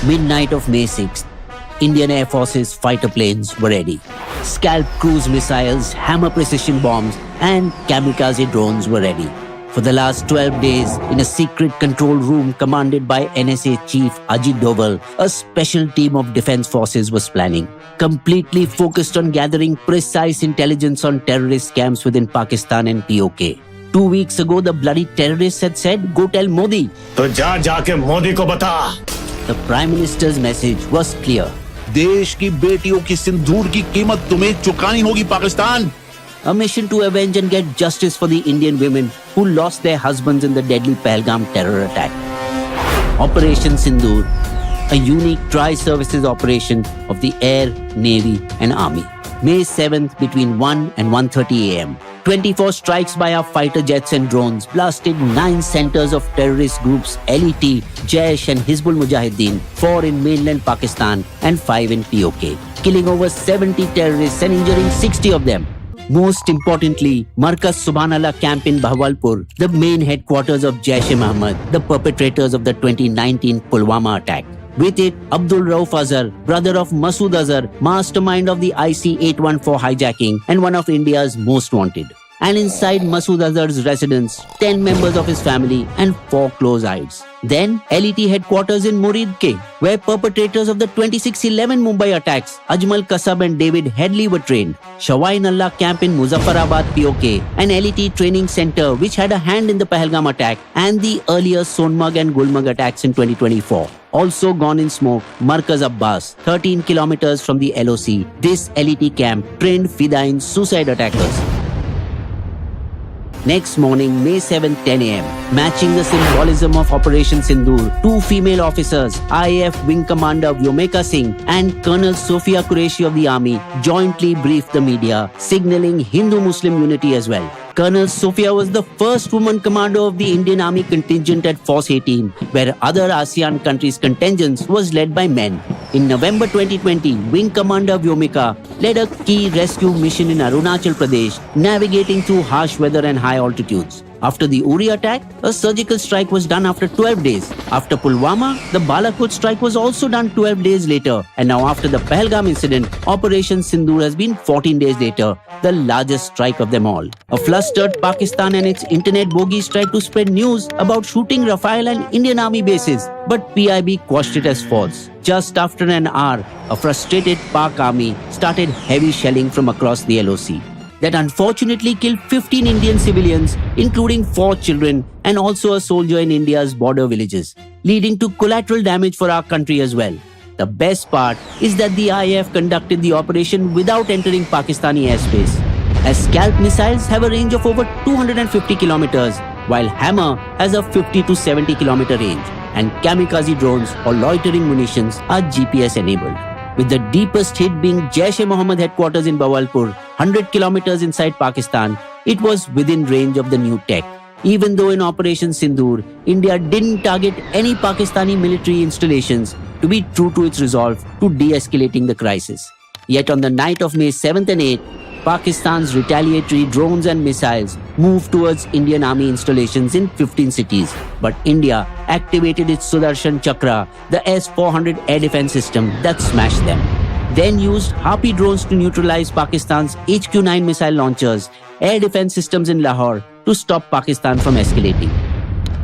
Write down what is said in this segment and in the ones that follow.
Midnight of May 6th, Indian Air Force's fighter planes were ready. Scalp cruise missiles, Hammer precision bombs, and kamikaze drones were ready. For the last 12 days, in a secret control room commanded by NSA Chief Ajit Doval, a special team of defense forces was planning, completely focused on gathering precise intelligence on terrorist camps within Pakistan and POK. 2 weeks ago, the bloody terrorists had said, "Go tell Modi." तो जाके मोदी को बता. The Prime Minister's message was clear. देश की बेटियों की सिंदूर की कीमत तुम्हें चुकानी होगी Pakistan. A mission to avenge and get justice for the Indian women who lost their husbands in the deadly Pahalgam terror attack. Operation Sindoor, a unique tri-services operation of the Air, Navy and Army. May 7th between 1 and 1:30 a.m. 24 strikes by our fighter jets and drones blasted 9 centers of terrorist groups LET, Jaish and Hizbul Mujahideen, 4 in mainland Pakistan and 5 in POK, killing over 70 terrorists and injuring 60 of them. Most importantly, Markaz Subhanallah camp in Bahawalpur, the main headquarters of Jaish-e-Mohammed, the perpetrators of the 2019 Pulwama attack. With it, Abdul Rauf Azhar, brother of Masood Azhar, mastermind of the IC-814 hijacking and one of India's most wanted. And inside Masood Azhar's residence, 10 members of his family and 4 close aides. Then, LET headquarters in Murid Ke, where perpetrators of the 26/11 Mumbai attacks, Ajmal Kasab and David Headley were trained. Shawain Allah camp in Muzaffarabad, POK, an LET training center which had a hand in the Pahalgam attack and the earlier Sonmarg and Gulmarg attacks in 2024. Also gone in smoke, Markaz Abbas, 13 kilometers from the LOC. This LET camp trained Fidain suicide attackers. Next morning, May 7th, 10 a.m., matching the symbolism of Operation Sindoor, 2 female officers, IAF Wing Commander Vyomeka Singh and Colonel Sophia Qureshi of the Army, jointly briefed the media, signaling Hindu-Muslim unity as well. Colonel Sophia was the first woman commander of the Indian Army contingent at Force 18, where other ASEAN countries' contingents was led by men. In November 2020, Wing Commander Vyomeka led a key rescue mission in Arunachal Pradesh, navigating through harsh weather and high altitudes. After the Uri attack, a surgical strike was done after 12 days. After Pulwama, the Balakot strike was also done 12 days later. And now after the Pahalgam incident, Operation Sindoor has been 14 days later, the largest strike of them all. A flustered Pakistan and its internet bogies tried to spread news about shooting Rafale and Indian Army bases, but PIB quashed it as false. Just after an hour, a frustrated Pak Army started heavy shelling from across the LOC. That unfortunately killed 15 Indian civilians, including 4 children and also a soldier in India's border villages, leading to collateral damage for our country as well. The best part is that the IAF conducted the operation without entering Pakistani airspace, as Scalp missiles have a range of over 250 kilometers, while Hammer has a 50 to 70 kilometer range, and kamikaze drones or loitering munitions are GPS enabled. With the deepest hit being Jaish-e-Mohammed headquarters in Bahawalpur, 100 kilometers inside Pakistan, it was within range of the new tech. Even though in Operation Sindoor, India didn't target any Pakistani military installations, to be true to its resolve to de-escalating the crisis. Yet on the night of May 7th and 8th, Pakistan's retaliatory drones and missiles moved towards Indian Army installations in 15 cities. But India activated its Sudarshan Chakra, the S-400 air defense system that smashed them. Then used Harpy drones to neutralize Pakistan's HQ-9 missile launchers, air defense systems in Lahore to stop Pakistan from escalating.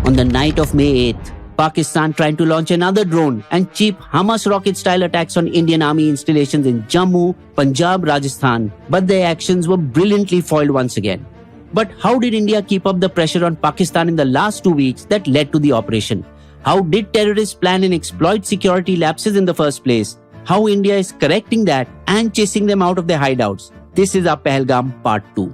On the night of May 8th, Pakistan tried to launch another drone and cheap Hamas rocket-style attacks on Indian Army installations in Jammu, Punjab, Rajasthan, but their actions were brilliantly foiled once again. But how did India keep up the pressure on Pakistan in the last 2 weeks that led to the operation? How did terrorists plan and exploit security lapses in the first place? How India is correcting that and chasing them out of their hideouts? This is our Pahalgam Part 2.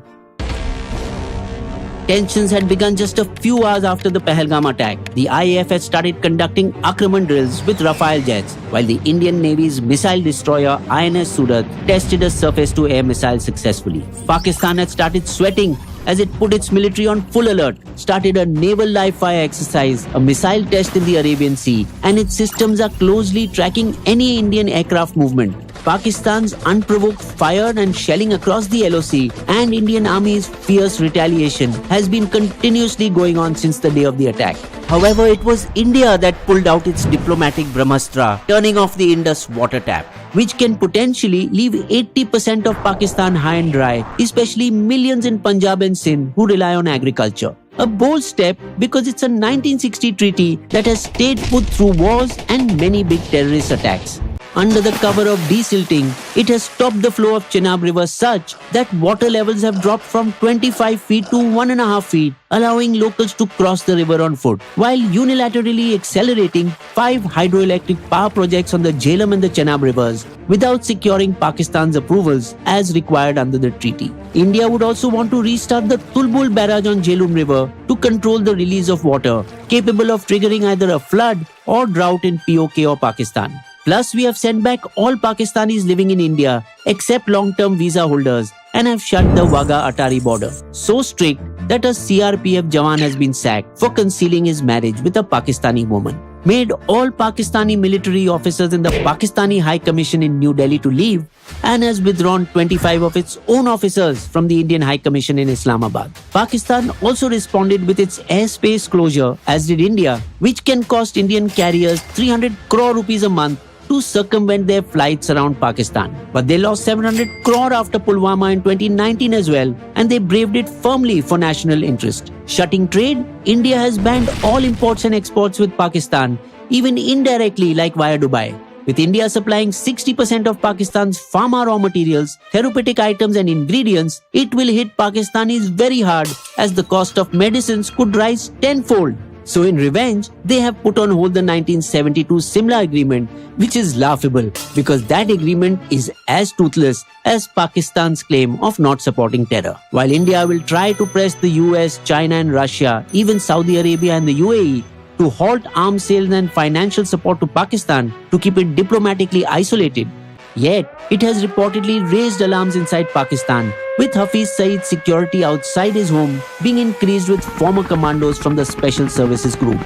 Tensions had begun just a few hours after the Pahalgam attack. The IAF had started conducting Akraman drills with Rafale jets, while the Indian Navy's missile destroyer INS Surat tested a surface-to-air missile successfully. Pakistan had started sweating as it put its military on full alert, started a naval live-fire exercise, a missile test in the Arabian Sea, and its systems are closely tracking any Indian aircraft movement. Pakistan's unprovoked fire and shelling across the LOC and Indian Army's fierce retaliation has been continuously going on since the day of the attack. However, it was India that pulled out its diplomatic Brahmastra, turning off the Indus water tap, which can potentially leave 80% of Pakistan high and dry, especially millions in Punjab and Sindh who rely on agriculture. A bold step because it's a 1960 treaty that has stayed put through wars and many big terrorist attacks. Under the cover of desilting, it has stopped the flow of Chenab River such that water levels have dropped from 25 feet to 1.5 feet, allowing locals to cross the river on foot, while unilaterally accelerating 5 hydroelectric power projects on the Jhelum and the Chenab rivers without securing Pakistan's approvals as required under the treaty. India would also want to restart the Tulbul barrage on Jhelum River to control the release of water, capable of triggering either a flood or drought in POK or Pakistan. Plus, we have sent back all Pakistanis living in India except long-term visa holders and have shut the Wagah-Atari border. So strict that a CRPF Jawan has been sacked for concealing his marriage with a Pakistani woman. Made all Pakistani military officers in the Pakistani High Commission in New Delhi to leave and has withdrawn 25 of its own officers from the Indian High Commission in Islamabad. Pakistan also responded with its airspace closure, as did India, which can cost Indian carriers 300 crore rupees a month to circumvent their flights around Pakistan. But they lost 700 crore after Pulwama in 2019 as well, and they braved it firmly for national interest. Shutting trade, India has banned all imports and exports with Pakistan, even indirectly like via Dubai. With India supplying 60% of Pakistan's pharma raw materials, therapeutic items and ingredients, it will hit Pakistanis very hard as the cost of medicines could rise tenfold. So in revenge, they have put on hold the 1972 Simla Agreement, which is laughable because that agreement is as toothless as Pakistan's claim of not supporting terror. While India will try to press the US, China and Russia, even Saudi Arabia and the UAE, to halt arms sales and financial support to Pakistan to keep it diplomatically isolated, yet it has reportedly raised alarms inside Pakistan, with Hafiz Saeed's security outside his home being increased with former commandos from the Special Services Group.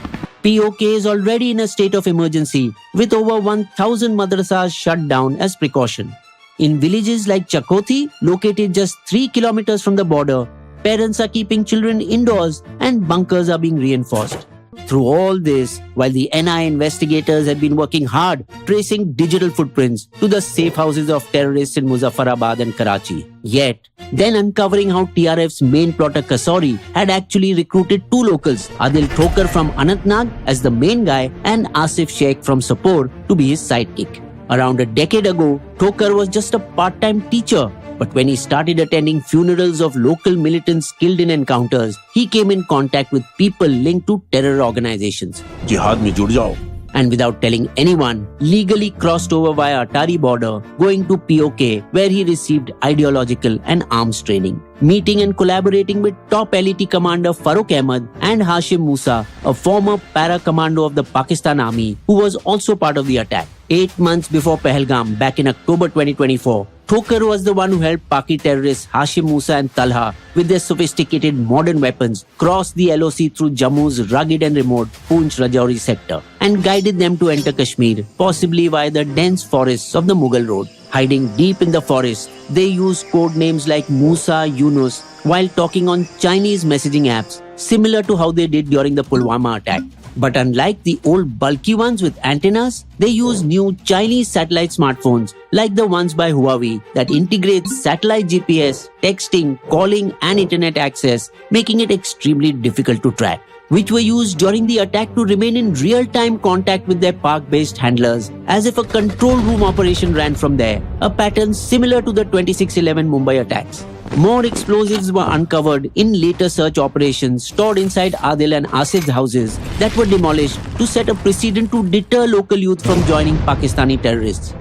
POK is already in a state of emergency, with over 1,000 madrasas shut down as precaution. In villages like Chakoti, located just 3 kilometers from the border, parents are keeping children indoors and bunkers are being reinforced. Through all this, while the NI investigators had been working hard tracing digital footprints to the safe houses of terrorists in Muzaffarabad and Karachi, yet then uncovering how TRF's main plotter Kasauri had actually recruited 2 locals, Adil Thokar from Anantnag as the main guy and Asif Sheikh from Sopore to be his sidekick. Around a decade ago, Thokar was just a part-time teacher, but when he started attending funerals of local militants killed in encounters, he came in contact with people linked to terror organizations. जिहाद में जुड़ जाओ. And without telling anyone, legally crossed over via Atari border, going to POK, where he received ideological and arms training. Meeting and collaborating with top LET commander Farooq Ahmad and Hashim Musa, a former para-commando of the Pakistan Army, who was also part of the attack. 8 months before Pahalgam, back in October 2024, Thokar was the one who helped Paki terrorists Hashim Musa and Talha with their sophisticated modern weapons cross the LOC through Jammu's rugged and remote Poonch Rajouri sector and guided them to enter Kashmir, possibly via the dense forests of the Mughal Road. Hiding deep in the forest, they used code names like Musa, Yunus, while talking on Chinese messaging apps, similar to how they did during the Pulwama attack. But unlike the old bulky ones with antennas, they use new Chinese satellite smartphones like the ones by Huawei that integrates satellite GPS, texting, calling and internet access, making it extremely difficult to track, which were used during the attack to remain in real-time contact with their park-based handlers as if a control room operation ran from there, a pattern similar to the 26/11 Mumbai attacks. More explosives were uncovered in later search operations stored inside Adil and Asif's houses that were demolished to set a precedent to deter local youth from joining Pakistani terrorists.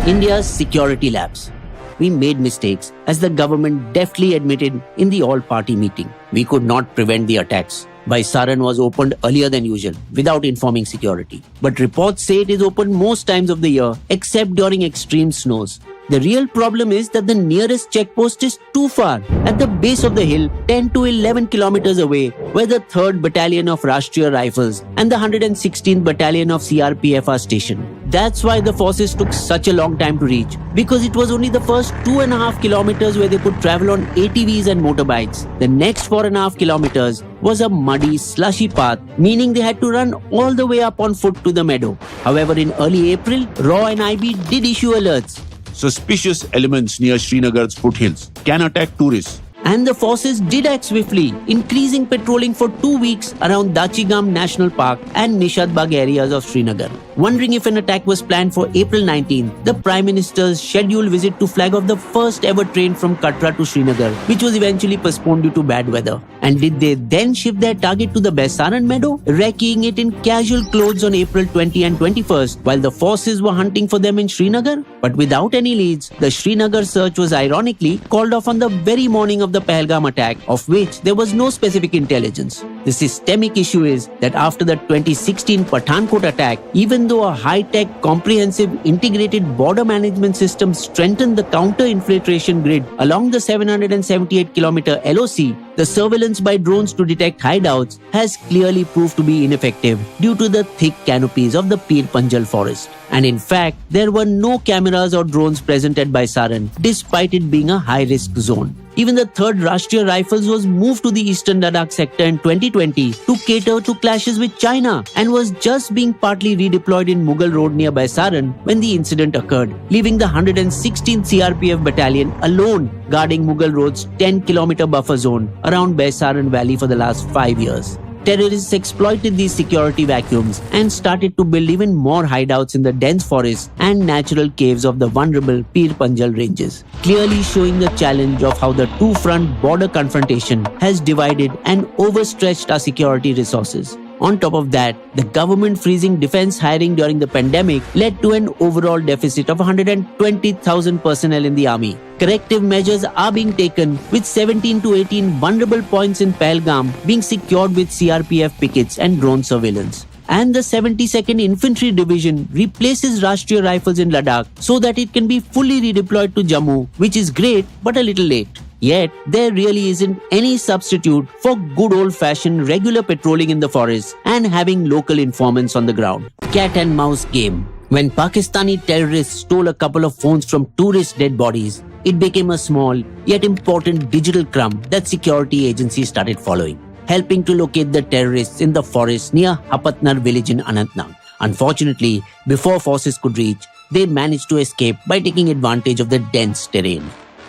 India's security lapse. We made mistakes, as the government deftly admitted in the all-party meeting. We could not prevent the attacks. Baisaran was opened earlier than usual, without informing security. But reports say it is opened most times of the year, except during extreme snows. The real problem is that the nearest checkpost is too far, at the base of the hill, 10 to 11 kilometers away, where the 3rd Battalion of Rashtriya Rifles and the 116th Battalion of CRPF are stationed. That's why the forces took such a long time to reach, because it was only the first 2.5 kilometers where they could travel on ATVs and motorbikes. The next 4.5 kilometers was a muddy, slushy path, meaning they had to run all the way up on foot to the meadow. However, in early April, RAW and IB did issue alerts. Suspicious elements near Srinagar's foothills can attack tourists. And the forces did act swiftly, increasing patrolling for 2 weeks around Dachigam National Park and Nishadbag areas of Srinagar. Wondering if an attack was planned for April 19th, the Prime Minister's scheduled visit to flag off the first ever train from Katra to Srinagar, which was eventually postponed due to bad weather. And did they then shift their target to the Baisaran meadow, recceing it in casual clothes on April 20 and 21st, while the forces were hunting for them in Srinagar? But without any leads, the Srinagar search was ironically called off on the very morning of the Pahalgam attack, of which there was no specific intelligence. The systemic issue is that after the 2016 Pathankot attack, even though a high-tech, comprehensive, integrated border management system strengthened the counter-infiltration grid along the 778-kilometer LOC, the surveillance by drones to detect hideouts has clearly proved to be ineffective due to the thick canopies of the Pir Panjal forest. And in fact, there were no cameras or drones present at Baisaran, despite it being a high-risk zone. Even the 3rd Rashtriya Rifles was moved to the eastern Ladakh sector in 2020 to cater to clashes with China and was just being partly redeployed in Mughal Road near Baisaran when the incident occurred, leaving the 116th CRPF battalion alone guarding Mughal Road's 10-kilometer buffer zone around Baisaran Valley for the last 5 years. Terrorists exploited these security vacuums and started to build even more hideouts in the dense forests and natural caves of the vulnerable Pir Panjal ranges, clearly showing the challenge of how the two-front border confrontation has divided and overstretched our security resources. On top of that, the government freezing defense hiring during the pandemic led to an overall deficit of 120,000 personnel in the army. Corrective measures are being taken, with 17 to 18 vulnerable points in Pahalgam being secured with CRPF pickets and drone surveillance. And the 72nd Infantry Division replaces Rashtriya Rifles in Ladakh so that it can be fully redeployed to Jammu, which is great but a little late. Yet, there really isn't any substitute for good old-fashioned regular patrolling in the forest and having local informants on the ground. Cat and mouse game. When Pakistani terrorists stole a couple of phones from tourist dead bodies, it became a small yet important digital crumb that security agencies started following, helping to locate the terrorists in the forest near Hapatnar village in Anantnag. Unfortunately, before forces could reach, they managed to escape by taking advantage of the dense terrain.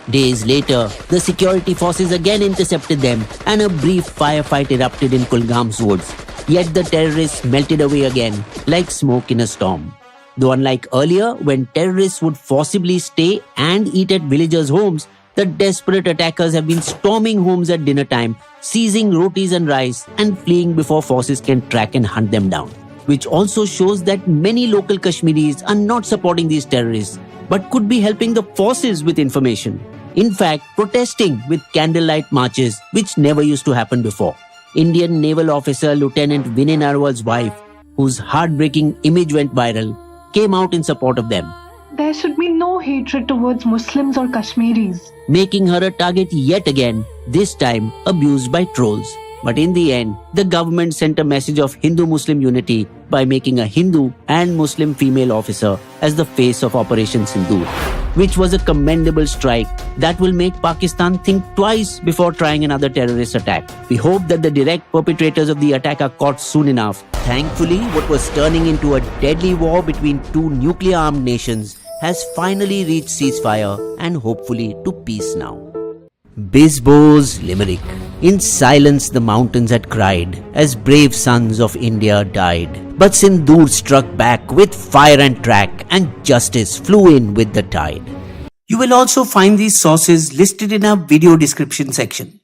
Days later, the security forces again intercepted them and a brief firefight erupted in Kulgam's woods. Yet the terrorists melted away again like smoke in a storm. Though unlike earlier, when terrorists would forcibly stay and eat at villagers' homes, the desperate attackers have been storming homes at dinner time, seizing rotis and rice and fleeing before forces can track and hunt them down. Which also shows that many local Kashmiris are not supporting these terrorists, but could be helping the forces with information. In fact, protesting with candlelight marches, which never used to happen before. Indian naval officer Lieutenant Vinay Narwal's wife, whose heartbreaking image went viral, came out in support of them. There should be no hatred towards Muslims or Kashmiris. Making her a target yet again, this time abused by trolls. But in the end, the government sent a message of Hindu-Muslim unity by making a Hindu and Muslim female officer as the face of Operation Sindoor, which was a commendable strike that will make Pakistan think twice before trying another terrorist attack. We hope that the direct perpetrators of the attack are caught soon enough. Thankfully, what was turning into a deadly war between two nuclear-armed nations has finally reached ceasefire and hopefully to peace now. Bisbo's Limerick. In silence the mountains had cried as brave sons of India died. But Sindoor struck back with fire and track, and justice flew in with the tide. You will also find these sources listed in our video description section.